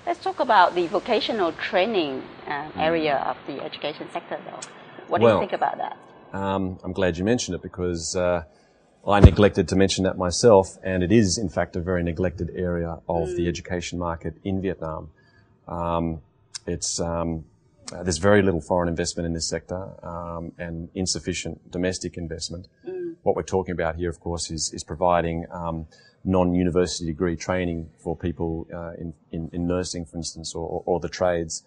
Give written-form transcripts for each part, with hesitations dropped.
Let's talk about the vocational training area of the education sector, though. What do you think about that? I'm glad you mentioned it because I neglected to mention that myself, and it is, in fact, a very neglected area of the education market in Vietnam. There's very little foreign investment in this sector and insufficient domestic investment. What we're talking about here, of course, is providing non-university degree training for people in nursing, for instance, or the trades.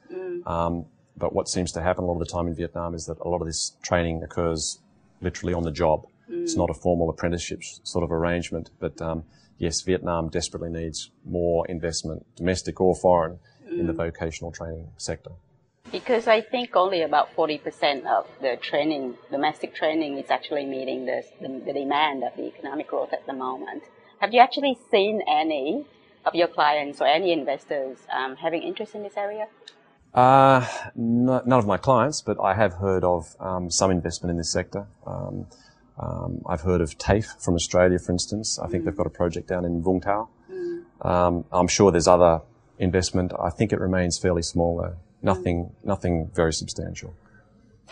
But what seems to happen a lot of the time in Vietnam is that a lot of this training occurs literally on the job. It's not a formal apprenticeship sort of arrangement. But yes, Vietnam desperately needs more investment, domestic or foreign, in the vocational training sector. Because I think only about 40% of the training, domestic training, is actually meeting the demand of the economic growth at the moment. Have you actually seen any of your clients or any investors having interest in this area? None of my clients, but I have heard of some investment in this sector. I've heard of TAFE from Australia, for instance. I think they've got a project down in Vung Tau. I'm sure there's other investment. I think it remains fairly small, though. Nothing very substantial.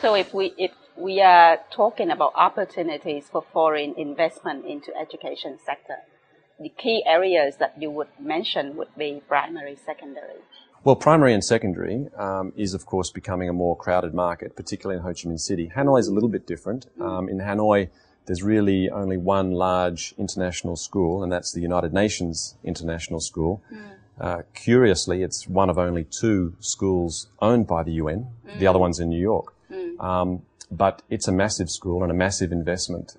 So if we are talking about opportunities for foreign investment into education sector, the key areas that you would mention would be primary, secondary. Well, primary and secondary is, of course, becoming a more crowded market, particularly in Ho Chi Minh City. Hanoi is a little bit different. In Hanoi, there's really only one large international school, and that's the United Nations International School. Curiously, it's one of only two schools owned by the UN. The other one's in New York. But it's a massive school and a massive investment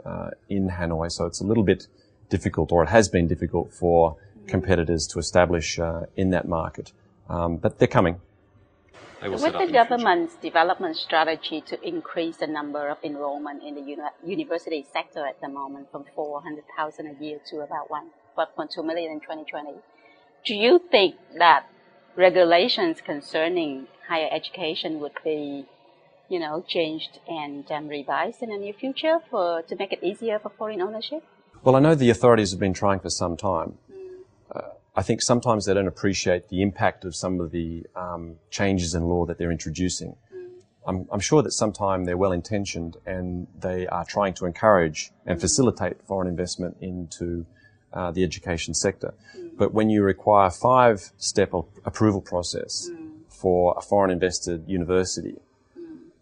in Hanoi, so it's a little bit difficult, or it has been difficult for competitors to establish in that market. But they're coming. With the government's development strategy to increase the number of enrollment in the university sector at the moment from 400,000 a year to about 1.2 million in 2020, do you think that regulations concerning higher education would be, changed and revised in the near future to make it easier for foreign ownership? Well, I know the authorities have been trying for some time. I think sometimes they don't appreciate the impact of some of the changes in law that they're introducing. I'm sure that sometimes they're well-intentioned and they are trying to encourage and facilitate foreign investment into the education sector. But when you require a 5-step approval process for a foreign invested university,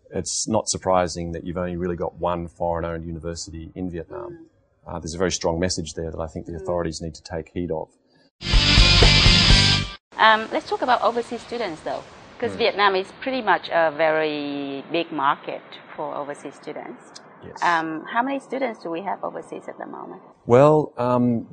it's not surprising that you've only really got one foreign-owned university in Vietnam. There's a very strong message there that I think the authorities need to take heed of. Let's talk about overseas students, though, because Vietnam is pretty much a very big market for overseas students. Yes. How many students do we have overseas at the moment? Well,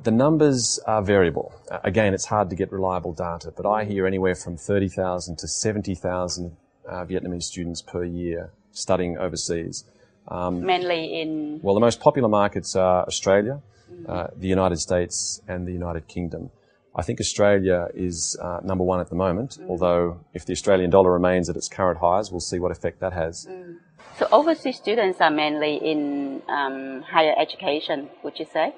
the numbers are variable. Again, it's hard to get reliable data, but I hear anywhere from 30,000 to 70,000 Vietnamese students per year studying overseas. Mainly in... Well, the most popular markets are Australia, the United States and the United Kingdom. I think Australia is number one at the moment, although if the Australian dollar remains at its current highs, we'll see what effect that has. So overseas students are mainly in higher education, would you say?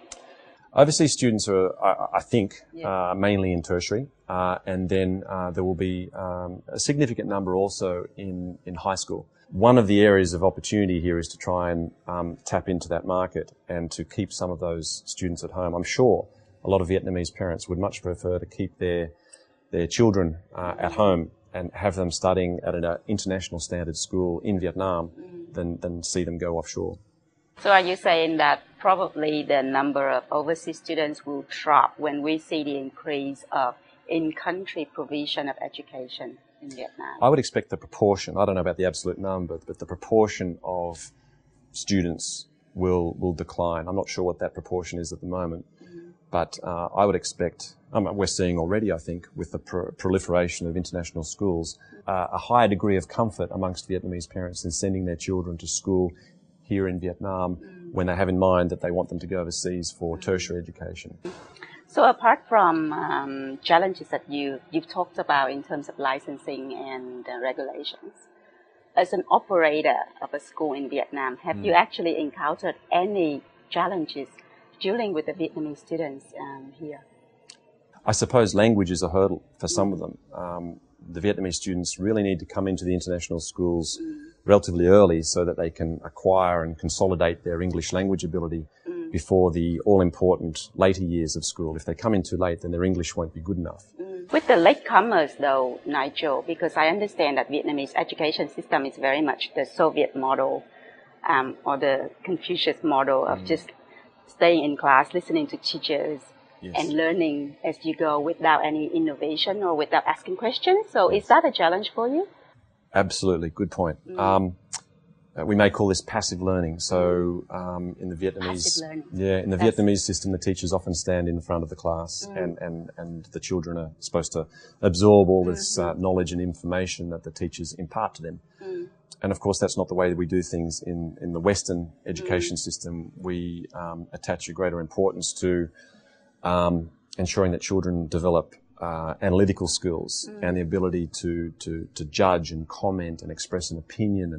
Overseas students are, I think, mainly in tertiary, and then there will be a significant number also in high school. One of the areas of opportunity here is to try and tap into that market and to keep some of those students at home. I'm sure a lot of Vietnamese parents would much prefer to keep their children at home and have them studying at an international standard school in Vietnam than see them go offshore. So are you saying that probably the number of overseas students will drop when we see the increase of in-country provision of education in Vietnam? I would expect the proportion, I don't know about the absolute number, but the proportion of students will decline. I'm not sure what that proportion is at the moment. But I would expect, we're seeing already, I think, with the proliferation of international schools, a higher degree of comfort amongst Vietnamese parents in sending their children to school here in Vietnam when they have in mind that they want them to go overseas for tertiary education. So apart from challenges that you've talked about in terms of licensing and regulations, as an operator of a school in Vietnam, have you actually encountered any challenges dealing with the Vietnamese students here? I suppose language is a hurdle for some of them. The Vietnamese students really need to come into the international schools relatively early so that they can acquire and consolidate their English language ability before the all-important later years of school. If they come in too late, then their English won't be good enough. With the latecomers, though, Nigel, because I understand that Vietnamese education system is very much the Soviet model or the Confucius model of just staying in class, listening to teachers, and learning as you go without any innovation or without asking questions. So is that a challenge for you? Absolutely. Good point. We may call this passive learning. So in the Vietnamese, Vietnamese system, the teachers often stand in front of the class, and the children are supposed to absorb all this knowledge and information that the teachers impart to them. And of course, that's not the way that we do things in the Western education system. We attach a greater importance to ensuring that children develop analytical skills and the ability to judge and comment and express an opinion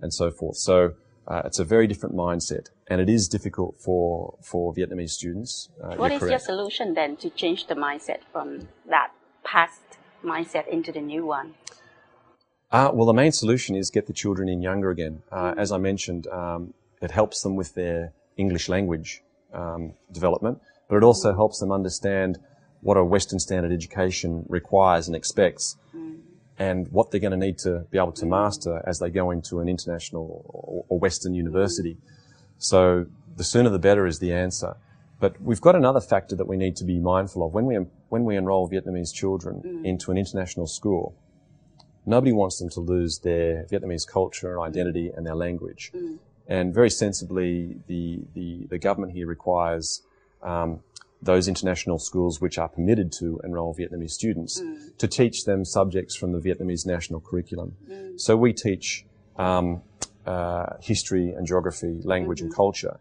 and so forth. So it's a very different mindset, and it is difficult for Vietnamese students. What is your solution then to change the mindset from that past mindset into the new one? Well, the main solution is get the children in younger again. As I mentioned, it helps them with their English language development, but it also helps them understand what a Western standard education requires and expects, and what they're going to need to be able to master as they go into an international or Western university. So the sooner the better is the answer. But we've got another factor that we need to be mindful of. When we enroll Vietnamese children into an international school, nobody wants them to lose their Vietnamese culture, identity, and their language. And very sensibly, the government here requires those international schools which are permitted to enroll Vietnamese students to teach them subjects from the Vietnamese national curriculum. So we teach history and geography, language and culture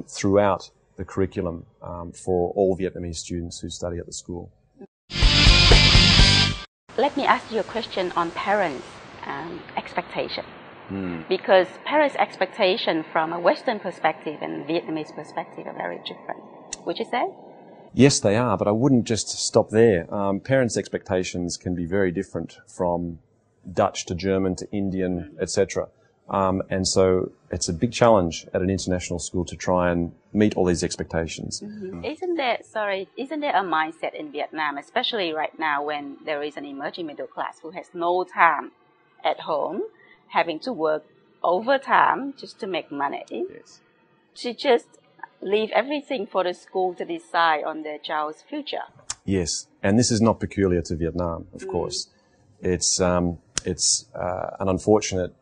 throughout the curriculum for all Vietnamese students who study at the school. Let me ask you a question on parents' expectation. Because parents' expectation from a Western perspective and Vietnamese perspective are very different. Would you say? Yes, they are, but I wouldn't just stop there. Parents' expectations can be very different from Dutch to German to Indian, etc. And so it's a big challenge at an international school to try and meet all these expectations. Isn't there a mindset in Vietnam, especially right now when there is an emerging middle class who has no time at home, having to work overtime just to make money, to just leave everything for the school to decide on their child's future? Yes, and this is not peculiar to Vietnam, of course. It's an unfortunate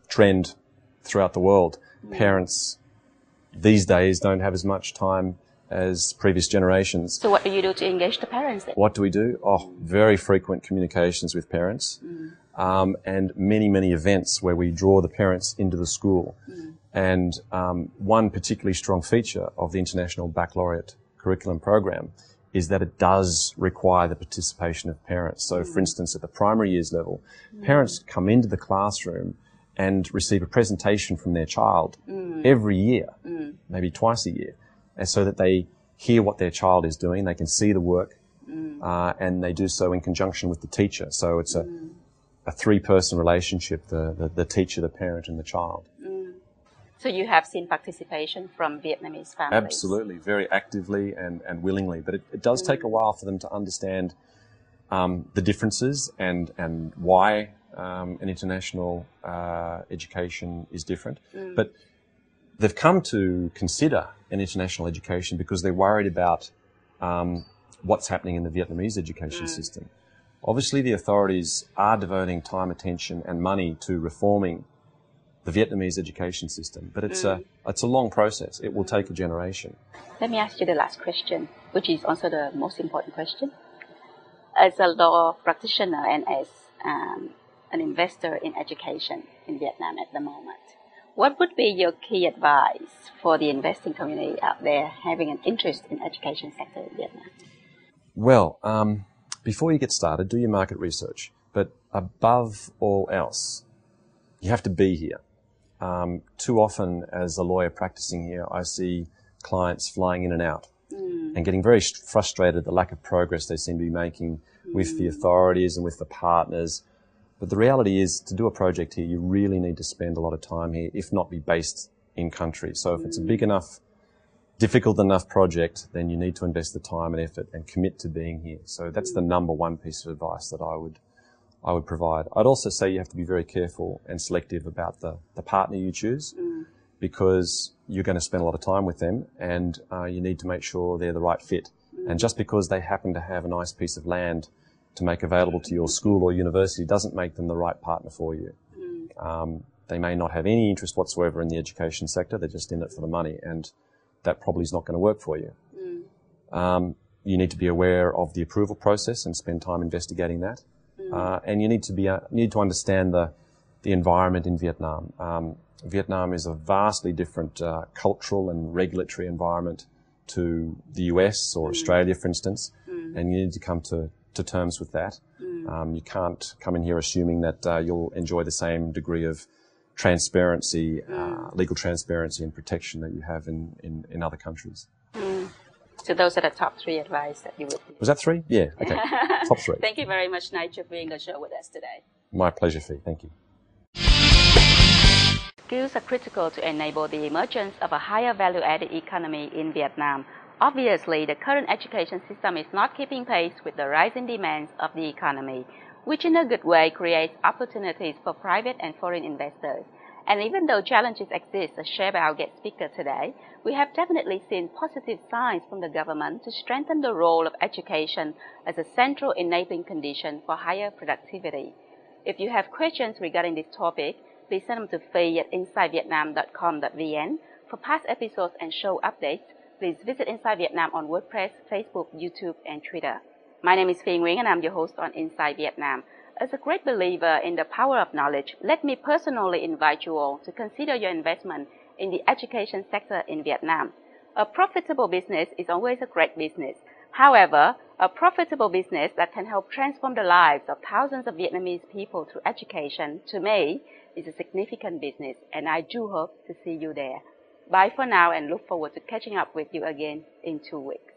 trend throughout the world. Parents these days don't have as much time as previous generations. So what do you do to engage the parents then? What do we do? Very frequent communications with parents, and many events where we draw the parents into the school. And one particularly strong feature of the International Baccalaureate curriculum program is that it does require the participation of parents. So, for instance, at the primary years level, parents come into the classroom and receive a presentation from their child every year, maybe twice a year, and so that they hear what their child is doing, they can see the work, and they do so in conjunction with the teacher. So it's a three-person relationship, the teacher, the parent, and the child. So you have seen participation from Vietnamese families? Absolutely, very actively and willingly. But it does take a while for them to understand the differences and why an international education is different. But they've come to consider an international education because they're worried about what's happening in the Vietnamese education system. Obviously, the authorities are devoting time, attention and money to reforming the Vietnamese education system, but it's a long process. It will take a generation. Let me ask you the last question, which is also the most important question. As a law practitioner and as an investor in education in Vietnam at the moment, what would be your key advice for the investing community out there having an interest in education sector in Vietnam? Well, before you get started, do your market research. But above all else, you have to be here. Too often as a lawyer practicing here, I see clients flying in and out and getting very frustrated at the lack of progress they seem to be making with the authorities and with the partners. But the reality is, to do a project here, you really need to spend a lot of time here, if not be based in country. So if it's a big enough, difficult enough project, then you need to invest the time and effort and commit to being here. So that's the number one piece of advice that I would provide. I'd also say you have to be very careful and selective about the partner you choose, because you're going to spend a lot of time with them, and you need to make sure they're the right fit. And just because they happen to have a nice piece of land to make available to your school or university doesn't make them the right partner for you. They may not have any interest whatsoever in the education sector. They're just in it for the money, and that probably is not going to work for you. You need to be aware of the approval process and spend time investigating that. And you need to understand the environment in Vietnam. Vietnam is a vastly different cultural and regulatory environment to the US or Australia, for instance, and you need to come to terms with that. You can't come in here assuming that you'll enjoy the same degree of transparency, legal transparency and protection that you have in other countries. So those are the top 3 advice that you would give. Was that 3? Yeah, okay. Top 3. Thank you very much, Nigel, for being on the show with us today. My pleasure, Fee. Thank you. Skills are critical to enable the emergence of a higher value-added economy in Vietnam. Obviously, the current education system is not keeping pace with the rising demands of the economy, which in a good way creates opportunities for private and foreign investors. And even though challenges exist, as shared by our guest speaker today, we have definitely seen positive signs from the government to strengthen the role of education as a central enabling condition for higher productivity. If you have questions regarding this topic, please send them to fei@insidevietnam.com.vn. For past episodes and show updates, please visit Inside Vietnam on WordPress, Facebook, YouTube, and Twitter. My name is Phi Nguyen, and I'm your host on Inside Vietnam. As a great believer in the power of knowledge, let me personally invite you all to consider your investment in the education sector in Vietnam. A profitable business is always a great business. However, a profitable business that can help transform the lives of thousands of Vietnamese people through education, to me, is a significant business, and I do hope to see you there. Bye for now, and look forward to catching up with you again in 2 weeks.